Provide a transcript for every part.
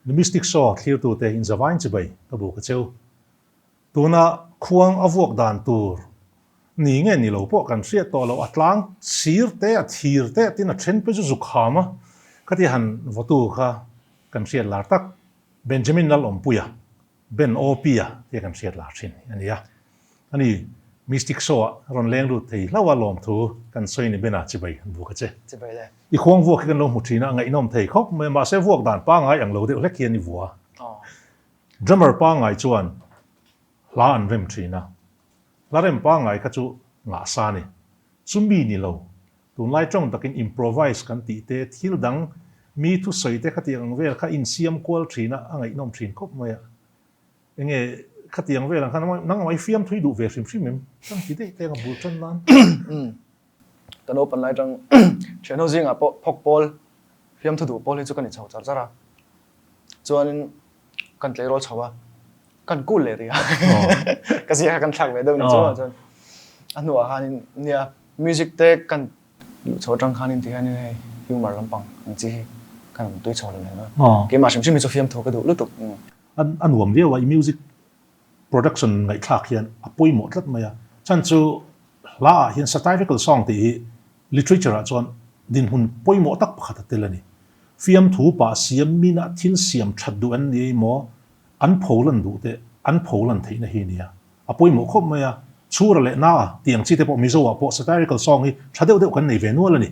The mystic saw clear to te in Zavine Chibai, Kabu Kacho. Tuna Kuang Avok Dan Tour. Ningen ni lo po kan sia to lo atlang sir te at hir te tin a chen pe zu khama kati han votu kha kan sia lar tak Benjamin nal ompuya ben opia te kan sia lar chin ania ani mystic saw ron leng lu thei lawa lom thu kan soi ni bena chibai bu ka che chibai le I khong vok kan lo muthina ngai nom thei khop me ma se vok dan pa ngai ang lo de lek hian ni vua drummer pa ngai chuan la an rem thina larem pa ngai ka chu nga sa ni chumi ni lo tun lai tong takin improvise kan ti te thil dang mi thu soi te khati ang vel kha in siam kwal thina angai nom thin khop maya enge khati ang vel khan nang mai fiam thui du ve sim sim tang ti te te ga bu chan lan tan open lai tang channel jing a phok pol fiam thu du pol hi chu kan chau char chara chuan kan tle rol chawa kan kul le ri ka sia kan thak ve do ni chuan anu a hanin nia music te kan chaw tang khanin ti hanin hei humor lampang ang chi kan tui chaw le na ke ma sim sim chu fiam thu ka du lutuk an wam dia wa music production ngai thak hian apoi mo tlat maya chan chu la hian satirical song ti literature chuan din hun poi mo tak pakhat telani fiam thu pa siam mina thin siam that du an ni mo an pholan du te an pholan theina hi nia apoi mo khop maya chura le na tiang chi te po mizo wa po satirical song hi thadeu deu kan nei ve nual ani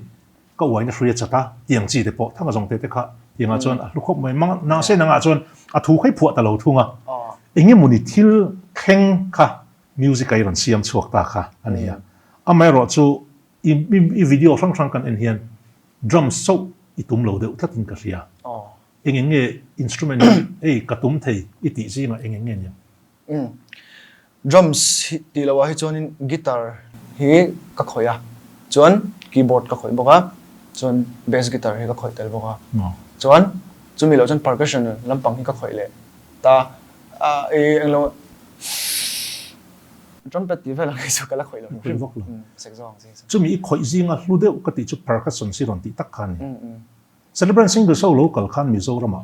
ka wai na hria chata tiang chi te po thanga jong te te kha tianga chuan a lukhop mai mang na se na nga chuan a thu khai phuat ta lo thunga enge muni thil kheng kha music ai ran siam chuak ta kha ania amai ro chu i video sang sang kan en hian drum so I tum lo deuh tlatin ka hria enge instrument ei katum thei I ti zinga enge nya drums ti lawa hi chuan guitar hi ka khoya chuan keyboard ka khoi boka chuan bass guitar hi ka khoi tel boka chuan chumi lo chuan percussion lampang hi ka khoi le ta englo trumpet ti vela ngai chu kala khoi lo sek zong chumi I khoi zinga hlu deuh ka ti chu percussion si ron ti tak khan celebrant single show local khan Mizoram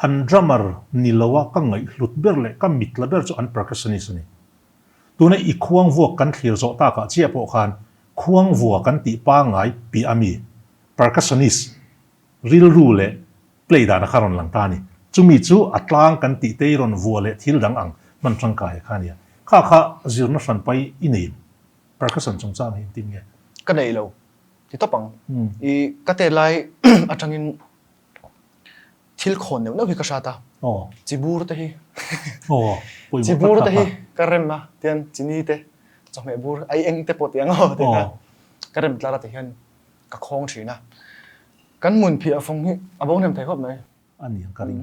an drummer ni lawa ka ngai hlut ber le ka mitla ber chu an percussionist ni tuna I khuang vuak kan thlir zo ta ka chia po khan khuang vuak kan ti pa ngai pi ami percussionist ril ru le play da na kharon lang ta ni chumi chu atlang kan ti te ron vuale thil dang ang man tangkai khania kha zirna san pai inin percussion chung chang hin tim nge cái này lâu thì tóc bằng ý cái tên lại ở trong in thil khôn nếu bị cái sao ta oh chỉ bùr thế hi poi chỉ bùr thế hi cái rem mà tiền chỉ ni thế trong mẹ bùr ai anh thế bột tiếng ngô thế na cái rem là thế hiện cái khong chỉ na cái muốn phía phong hi à bông em thấy không này anh yang karing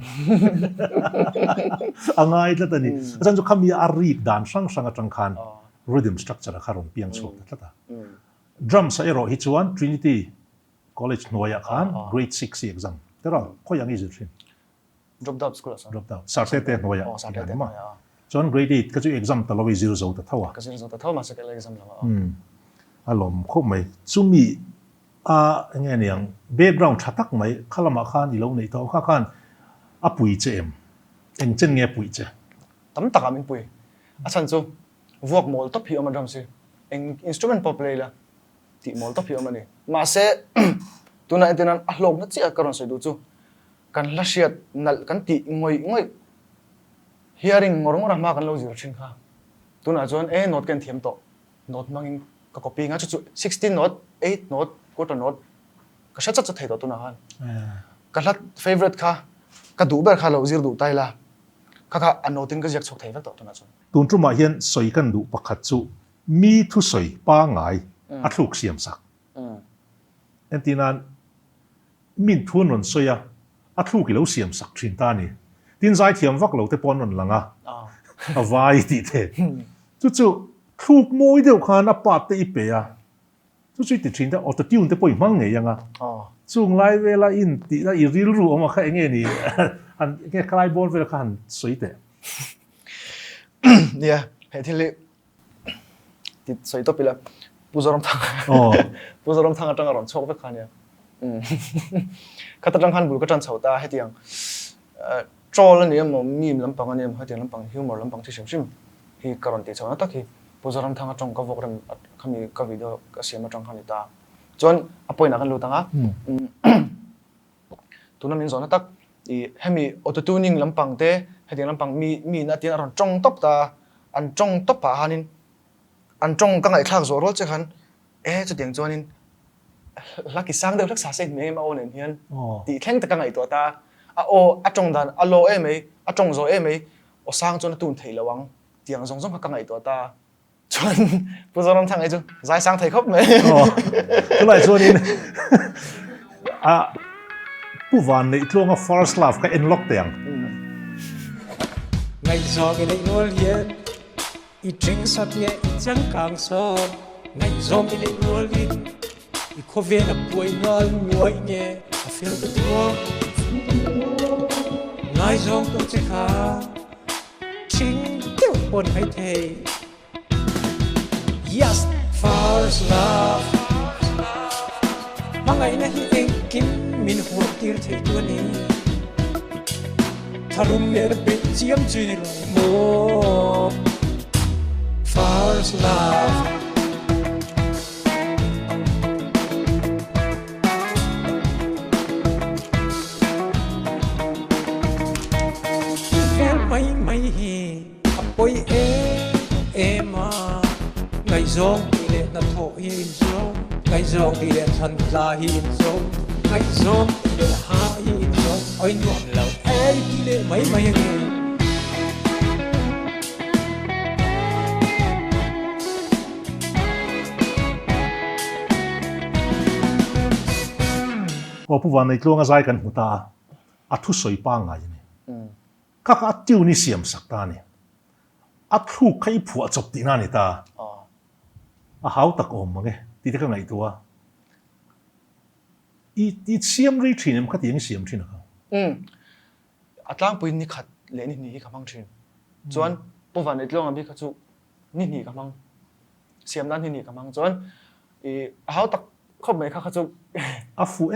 angai la tani asan chu khamia arip dan sang sang atang khan rhythm structure kharon piang chok ta drum sa ero hi chuan Trinity College Noya khan grade 6 exam tera khoyang is it drop out school sao drop out sartete Noya sartete ma chuan grade 8 ka chu exam ta lowi zero zo ta thawa cái gì đó thâu mà sẽ cái exam là alom kho mai chumi a nge niang background thatak mai khalama khan ilo nei to kha khan a pui che em eng chen nge pui che tấm tắc mình bùi à chân chú vuộc mol top hiệu mà drum si en instrument pop play la ti mol top hiệu mà này mà sẽ tu na tên anh long nó chỉ ở cái sợi đồ chú kan la shiat nal kan ti ngoi hearing ngorong ra ma kan lo zir chin kha tu na chon e note kan thiam to note mangin ka copy nga chu 16 note 8 note quarter note ka sha cha thei to tu na han ka lat favorite kha ka du ber kha lo zir du tai la kha anoting ka jak chok thei vek to tu na chon tun tru ma hian soi kan du pakhat chu mi thu soi pa ngai a thluk siam sak entinan min thun ron soya a thluk lo siam sak thin ta ni tin zai thiam vak lo te pon ron langa a vai ti the chu thluk moi deuh khan a pat te ipe a chu ti thin ta auto tune te poi mang nge yanga chung lai vela in ti la i ril ru oma kha enge ni an ke klai bol vela khan soi te yeah he thili ti soi to pila puzoram thang puzoram thang atang ron chok vek khania kata khan bul ka tan chhota he tiang troll ani mo meme lampang ani ha tiang lampang humor lampang chi sim hi karon ti chona tak hi puzoram thang atong ka vok ram khami ka video ka siam atong khani ta chon apoi na kan lu tanga tuna min zona tak i hemi auto tuning lampang te he tiang lampang mi na tiang ron chong top ta an chong top pa hanin an chong ka ngai thak zo rol che khan chu tiang chonin lucky sang được rất xa xinh mấy em ô nên hiền thì khen tất cả ngày tuổi ta à trong đàn alo em ấy trong rồi em ấy sang cho nó tuôn thầy lawang tiếng rong rong các ngày tuổi ta chọn bây giờ năm thằng ấy chứ dài sang thầy khóc mấy cái lại cho nên bu van này luôn cái first love cái unlock tiếng ngày gió cái này nuôi hiền ít trinh sát nhẹ chẳng càng sâu ngày gió cái này nuôi hiền I khove na poi ngal ngoi nge a fel ke tuo ngai zong to che kha ching teu pon hai thei yes first love mangai na hi eng kim min hu tir thei tu ni tharum mer be chiam chin mo first love mai hi apoi ma ngai zong ti le na tho hi zong ngai zong ti le than la hi zong ngai zong ti le ha hi zong oi nuam lau ti le mai hi bu van này luôn zai kan huta a thu soi pa ngai ni các anh tiêu ni xiêm sắc ta nè, áp thu khai phụ chụp tí na nè ta, háo tắc ôm mà nghe, tí cái ngày tua, ít xiêm rồi chuyện em khát tiếng xiêm chuyện nào, lang bui ni khát lệ ni khăm mang chuyện, chuan bu van này long abi khát chu ni khăm mang, xiêm nan ni khăm mang chuan, háo tắc không mấy khát chu, phụ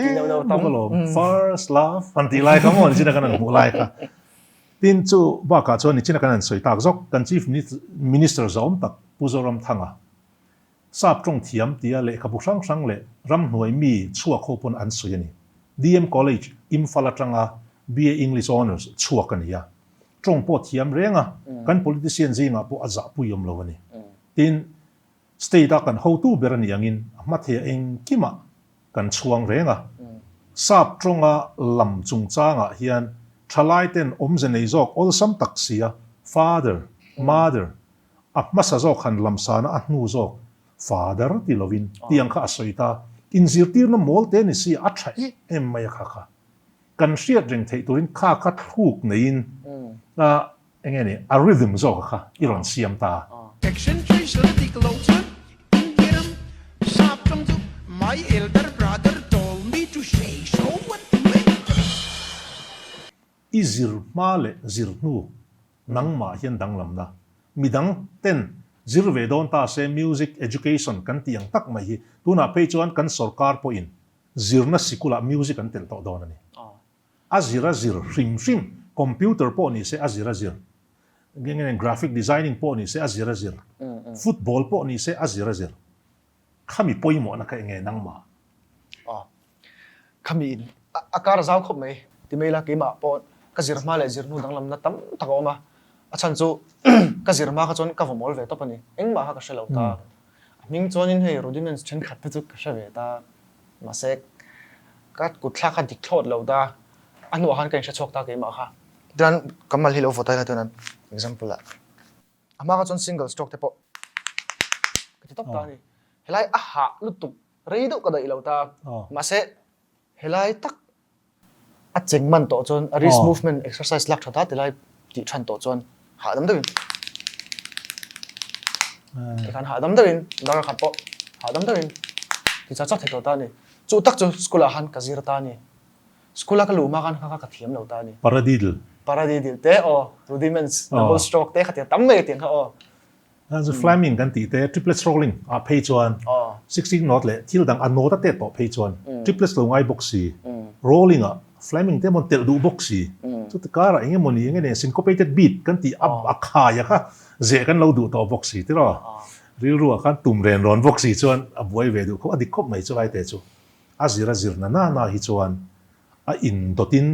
bông lo, first love, anh tí lại không muốn chỉ là cái nào mua lại cả. Tin chu ba ka chuan ni china kan soi tak zok kan chief minister zom tak puzoram thanga sap trong thiam tia le khabuk sang sang le ram hnuai mi chua kho pon an soi ani DM College Imphal atanga BA English Honors chuak ania trong po thiam renga kan politician zinga po aza puyom lowani tin state kan how to berani angin mathe eng kima kan chuang renga sap tronga lam chung changa hian thalai ten omzenei zok ol sam taksia father mother masa zok han lam sana ahnu zok father ti lovin tiang kha asoita inzir tir na mol te ni si atha em mai kha kha kan riat reng thei turin kha kha thuk nein engene a rhythm zok kha iron siam ta Action trace the closer in Kiram. Sap from my elder brother told me to say so what to me. izir male zir nu nang ma hian dang lam na midang ten zir ve don ta se music education kan tiang tak mai hi tuna pe chuan kan sarkar po in zir na sikula music kan tel to don ani azira zir rim computer po ni se azira zir ngeng graphic designing po ni se azira zir football po ni se azira zir khami poimo na ka nge nang ma khami in akar zau khop mai ti mai la ke ma po ka zir ma le zir nu dang lam na tam tak oma achan chu ka zir ma ka chon ka vomol ve to pani eng ma ha ka shelo ta ming chon in hei rudiments chen khat chu ka sha ve ta ma se ka ku thla ka dik thot lo da anu han ka sha chok ta ke ma kha dan kamal hilo votai la tunan example la ama ka chon single stroke te po ka ti top ta ni helai a ha lu tu rei do ka da ilo ta ma se helai tak a cheng man to chon a wrist movement exercise lak thata te lai ti than to chon ha dam dawin ti kan ha dam dawin dar khat po ha dam dawin ti cha cha the to ta ni chu tak chu school a han ka zir ta ni school a ka lu ma kan kha ka thiam lo ta ni paradidil te o rudiments double stroke te khatia tam me tin kha o Fleming kan ti te triplet rolling a page 1 16 note le thil dang anota te to page 1 triplets lo ngai boxi rolling a Fleming te mon tel du boxi chu te kara enge moni enge ne syncopated beat kan ti ab akha ya kha ze kan lo du to boxi ti ro ril ru kan tum ren ron boxi chuan a buai ve du ko adik khop mai chu lai te chu azira zirna na hi chuan a in dotin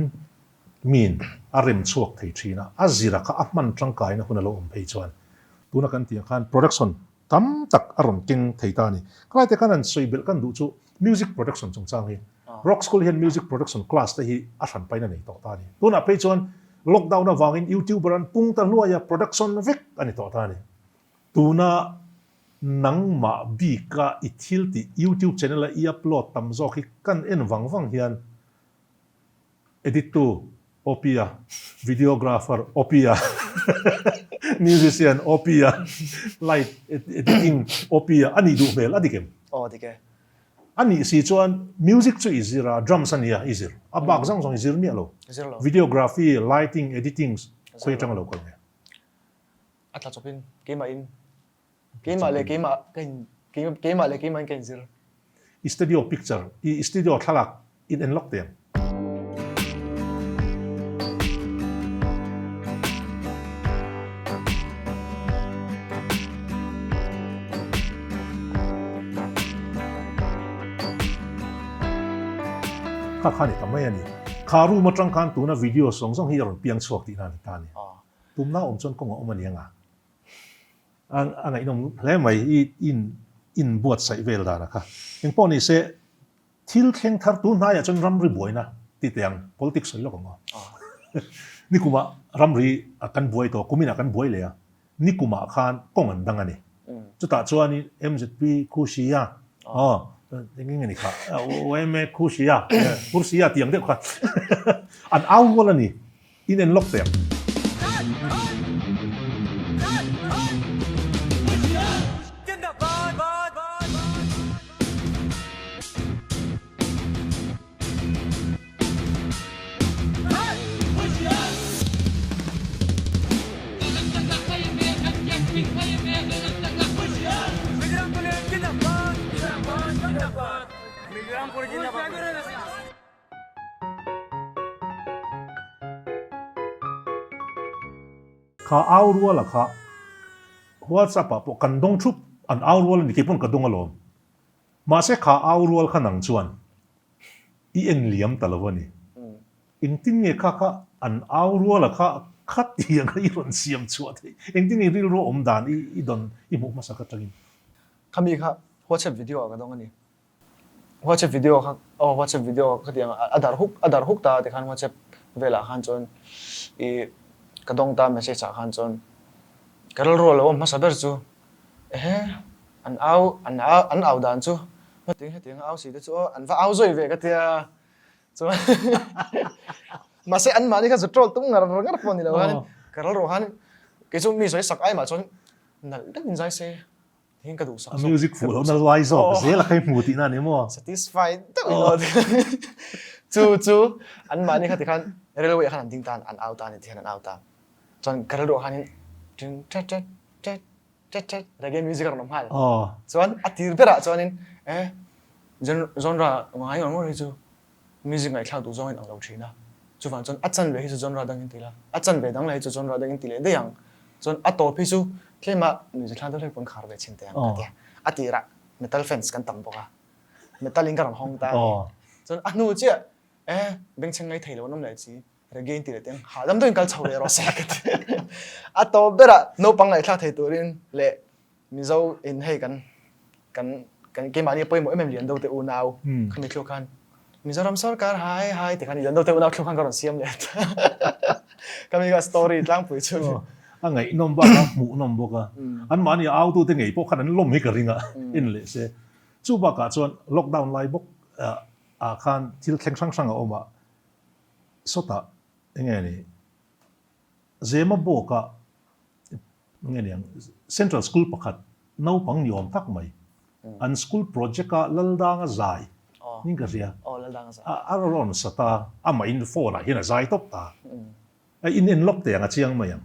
min a rem chuak thei thina azira kha ahman tangkai na hunalo om phei chuan tuna kan tiang khan production tam tak aron king theita ni klai te kan an soibel kan du chu music production chung chang hi rock school hian music production class te hi a ran paina nei to ta ni tuna pe chuan lockdown na wangin youtuber an pung ta luaya production vek ani to ta ni tuna nang ma bi ka ithil ti YouTube channel a upload tam zo khi kan en wang hian edit tu opia videographer opia musician opia light editing opia ani du mel adikem dike ani si chuan music chu izira drums ania izir abak zang zong izir mi lo videography lighting editing khoi tang lo ko ne atla chopin ke ma in ke ma le ke ma ken zir studio picture i studio thalak in unlock them khani tamai ani kharu matrang kan tuna video song song hi ron piang chuak ti na ni ta ni tumna om chon kong om ani anga anga inom hle mai in buat sai vel da na kha eng poni se thil thleng thar tu na ya chon ram ri boina ti tiang politics lo ko ni kuma ram ri akan boi to kumina kan boi le ya ni kuma khan kong an dang ani chu ta chuani MZP khushia ngenge ni kha OM khushia kursia tiang de kha an au wala ni in en lock them kha au ruala kha WhatsApp po kandong thup an au rual ni kipon kadong alom ma se kha au rual khanang chuan en liam talovani eng tin nge kha an au ro la khat tiang i ron siam chuat eng tin ril ro om dan I don I mu ma sa ka tangin kami kha WhatsApp video ka dong ani WhatsApp video kha WhatsApp video ka tiang adar hook ta te khan WhatsApp vela khan chon I ka dong ta message a khan chon karal ro lo ma sa ber chu an au dan chu ma ting au si de chu an va au zoi ve ka tia chu ma se an ma ni kha troll tum ngar pon ni lo han karal ro han ke chu mi soi sak ai ma chon nal dak in zai se hin ka du sak music fu lo na lai zo ze la kai mu ti na ni mo satisfied ta lo chu an ma ni kha ti khan railway khan ding tan an au ta ni thian an au ta chon karal ro han ting chat reggae music ron hal chon atir bera chonin genre ngai ngor ri chu music ngai thlau du zong in ang lo thina chu fan chon achan ve hi chu genre dang in tila achan ve dang lai chu genre dang in tile de yang chon ato phi chu thema music thlan do pon khar ve chin te ang ka tia atira metal fans kan tam boka metal in karon hong ta chon anu che beng chang ngai thailo nam lai chi reggae in tile teng ha dam do in kal chho le ro sa ka ato bera no pang lai thla thei turin le mizo in hei kan ke mani poi mo em lian do te u nau khami thlo khan Mizoram sarkar hai te khani jando te una khlo khan karon siam le kami ga story tlang pui chu ngai nom ba mu nom bo ka an mani au tu te ngai po khan an lom hi ka ringa in le se chu ba ka chon lockdown lai bok a khan thil thleng sang a oma sota nge ni zema bo ka nge ni central school pakhat no pang niom tak mai an school project ka laldang a zai ni ka ria laldang sa aron sata ama in fo la hina zai top ta in lock te nga chiang mayang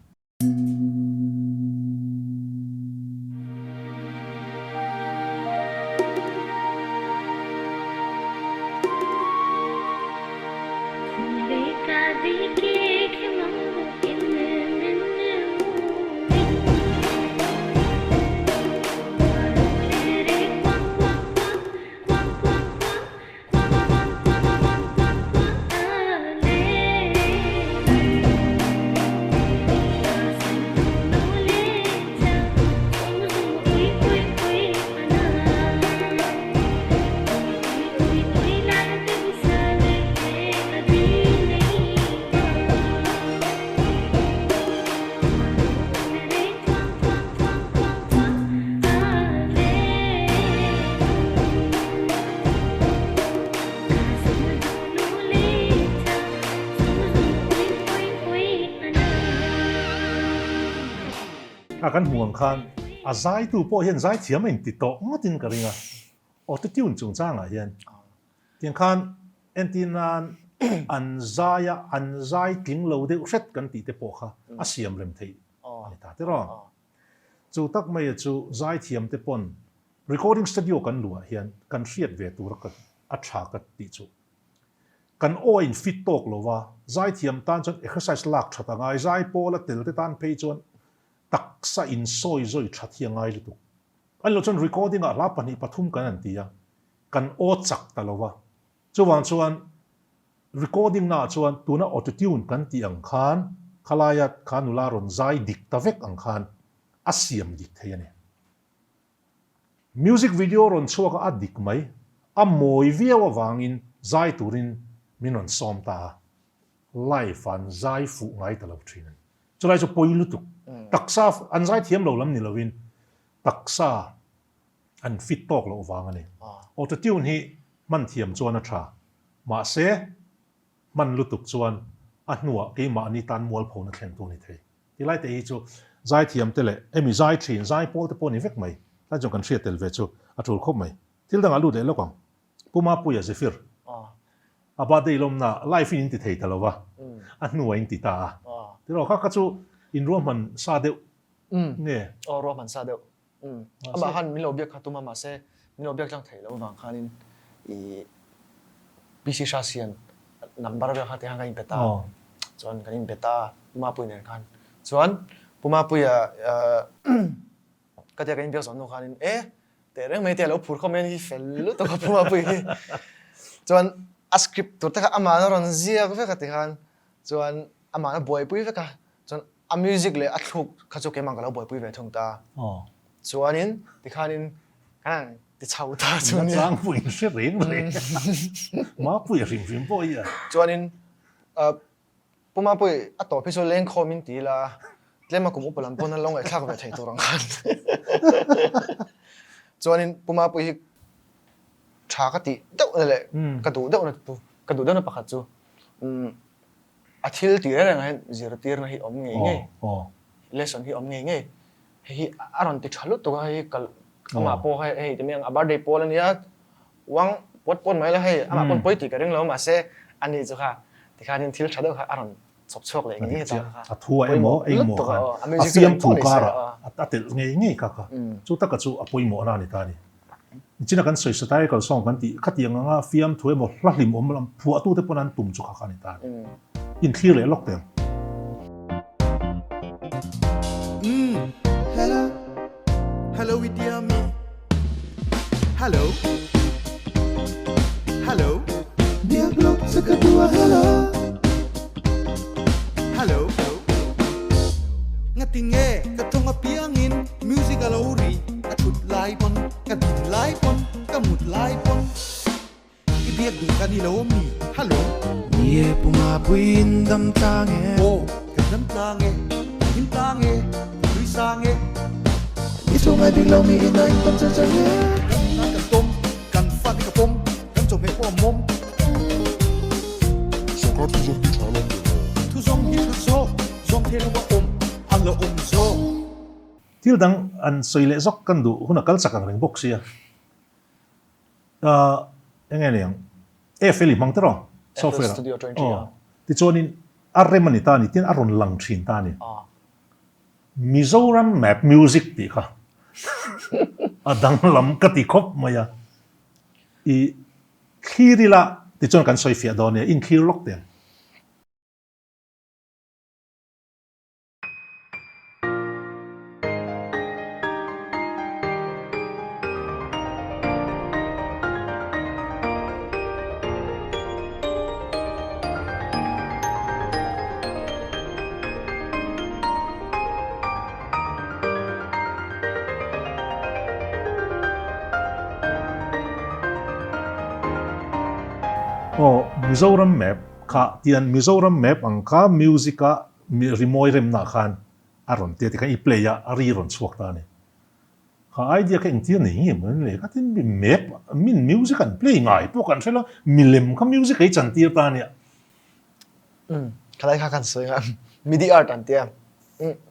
akan huang khan a zai tu po hian zai thiam in ti to ngatin ka ringa auto tune chung changa hian tiang khan entinan an zai ting lo de set kan ti te po kha a siam rem thei ani ta te ro chu tak mai chu zai thiam te pon recording studio kan lua hian kan riat ve tur ka a tha ka ti chu kan o in fit tok lova zai thiam tan chon exercise lak thata ngai zai po la tel te tan pei chon taksa in soi zoi thatia ngai lutu an lo chon recording a la pani pathum kan an tia kan o chak talova chuwang chuan recording na chuan tuna auto tune kan ti ang khan khalayat khanula ron zai dik tavek ang khan asiam dik theiani music video ron chuaka adik mai a moi viawa wangin zai turin minon somta live an zai fu ngai talo thrin chulai chu poilu tu taksa an zai thiam lo lam ni lovin taksa an fit tok lo wangani auto tune hi man thiam chuan a tha ma se man lutuk chuan a hnuwa ke ma ni tan mual phone a thlen tu ni thei tilai te hi chu zai thiam te le emi zai thin zai pol te pon ni vek mai la jong kan hriat tel ve chu a tul khop mai til dang alu de lokang puma puya zefir aba de lom na life in ti thei talowa a hnuwa in ti ta tilo kha chu in ro man sa deu nge ro man sa deu ama han mi lo biak khatuma ma se mi lo biak jang thei lo wang khanin I bc shasian number ga khate hang in beta chon kan in beta puma pui nen khan chuan puma pui ka te kan biak son no khanin te reng mai te lo phur comment hi fel lu to puma pui chuan a scriptตัวแต่ก็อามานะรอนเสียก็เพื่อกันที่กันส่วนอามานะบ่อยปุ้ยเพื่อกันส่วนอามิวสิกเลยอัดทุกข้าจะเก็บมันก็เราบ่อยปุ้ยไปทงตา อ๋อ ส่วนนี้ที่ขานินกันที่เช่าตาส่วน นั่น นี้ สร้างผู้หญิงเสียเร่งเลยมาผู้หญิงฟิล์มป่วยอ่ะ ส่วนนี้ปุ่มมาปุ้ยอัดต่อพิสูจน์เล่นคอมมินตีละเล่นมากุมอุปลัมปนนั้นลงไอ้ข้าก็ไปถ่ายตัวรังคันส่วนนี้ปุ่มมาปุ้ยชากติเด็กนั่นแหละกระดูเด็กนั่นปุ๊กระดูเด็กนั่นปะคัดจูอาทิตย์ตีอะไรนะจีรตีร์นะฮิอมเงี้ย อ๋อ เลสันฮิอมเงี้ยฮิอารอนติดชัลุตัวฮิกัลอามาโปให้จะมีอันบาร์เดย์โปแล้วเนี่ยวังปนไหมแล้วให้อามาปนป่วยติดกันเรื่องแล้วมาเซอันนี้จ้ะค่ะที่ขานินทิลชัดเด้อค่ะอารอนสบชกเลยอย่างนี้จ้ะค่ะ ทัวร์ไอ้หมอค่ะอาเซียมถูกการะอัตเตงี้งี้ค่ะจู่ตะกัจู่อภัยหมอนานี่ตานี่จริงๆกันสวยสไตล์ก็ส่งกันที่ขัดยังงาฟิล์มทัวร์หมดหลักลิมอมลำผัวตู้เทปนั้นตุ่มจุกขานี่ตาอินที่เลยล็อกเต็ม Hello, hello, with dear me. Hello, hello, dear block, sekadua hello. Hello, ngatinge, katong apiangin, music alori, katut laipon, kadin laipon, kamut laipon. Ibiag dun kanila mi. Hello, Niye pumapuin damtange oh, kadam tange, hintange, risange. Iso ngay bilaw mi inay pagsasange Kan tom, kan fati kapom, kan som hei mom. Saka tuzok di chalong de mo. Tu zong hi tu zo, zong thela wa ala zo. ที่ดังอันสวยเละซอกกันดูหุ่นกัลสักกังเริงบกเสียยังไงเนี่ยฟิลิปมังตรองซอฟต์แวร์ Studio 20 ที่โจนี่อะไรมันนี่ตานี่ที่อารมณ์ลังชินตานี่ มิโซรัมแมปมิวสิกตีค่ะดังลำกติคบมายาอีคีริละที่จนกันซอยเฟียดอนเนี่ยอินคีล็อกเดียนมิโซรัมแมปค่ะที่อันมิโซรัมแมปอังค่ามิวสิกะมีรีโมยเรมนักขันอารมณ์ที่ที่กันอีเพลย์อารีรอนสวกตานี่ค่ะไอเดียก็อินที่นี่เหมือนเลยก็ที่มีแมปมีมิวสิกันเพลย์ง่ายพวกกันใช่แล้วมีเลมก็มิวสิกไอจันทีตาเนี่ย ขณะกันสวยครับมีดีอาร์ตันเตีย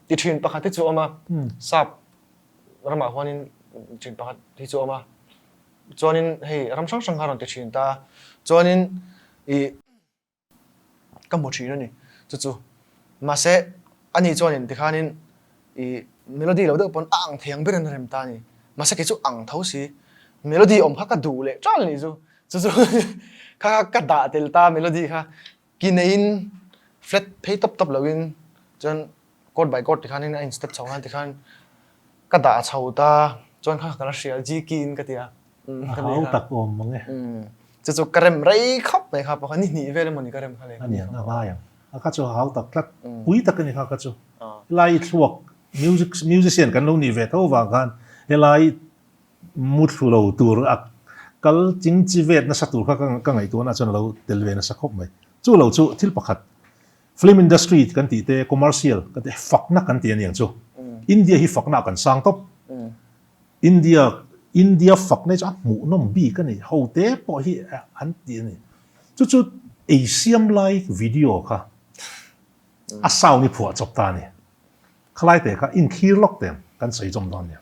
ที่ชินปะคัดที่จูอมาซับรำมาหัวนินชินปะคัดที่จูอมาจวนนินเฮ้ยรำช่างสังหารที่ชินตาจวนนินอีก็หมดชีนนี่จู่มาเซอันนี้จวนนินที่ขานินอีเมโลดี้เราเด็กปนอ่างเทียงเป็นอะไรต่างนี่มาเซกิจูอ่างเท่าสิเมโลดี้อมพักกระดูเลยจ้านี่จู่ข้ากระดาษเดลต้าเมโลดี้ค่ะกินอินflat pay top lawin jan code by code tikhan in in step chawhan tikhan ka da chauta chon kha kala shia ji kin ka tia เขาตักอมมั้งไง จะจุกระเรมไรครับไหมครับเพราะนี่หนีเวลมันนี่กระเรมอะไร อันนี้น่าว่าอย่างเขาจะเขาตักตักปุ้ยตักกันนี่เขาจะไล่ทวกมิวสิเซียนกันลงนี่เวทเอาว่ากันไล่มุดเราตัวอักกัลจริงจีเวทน่ะสักตัวก็ไงตัวน่ะจนเราเดลเวน่ะสักครบไหมจู่เราจู่ที่ประคัดฟิล์มอินดัสทรีกันตีเตะคอมเมอร์เชียลกันเตะฝักนักกันตีนี่อย่างจู่อินเดียฮีฝักนักกันสร้างท็อปอินเดียฝักในจ้าหมู่น้องบีกันนี่เขาเตะพอฮีอันตีนี่จู่เอเชียมไลฟ์วิดีโอค่ะอาสาวนี่ผัวจบตานี่คล้ายแต่ค่ะอินคีล็อกเต็มกันใส่จมตอนเนี่ย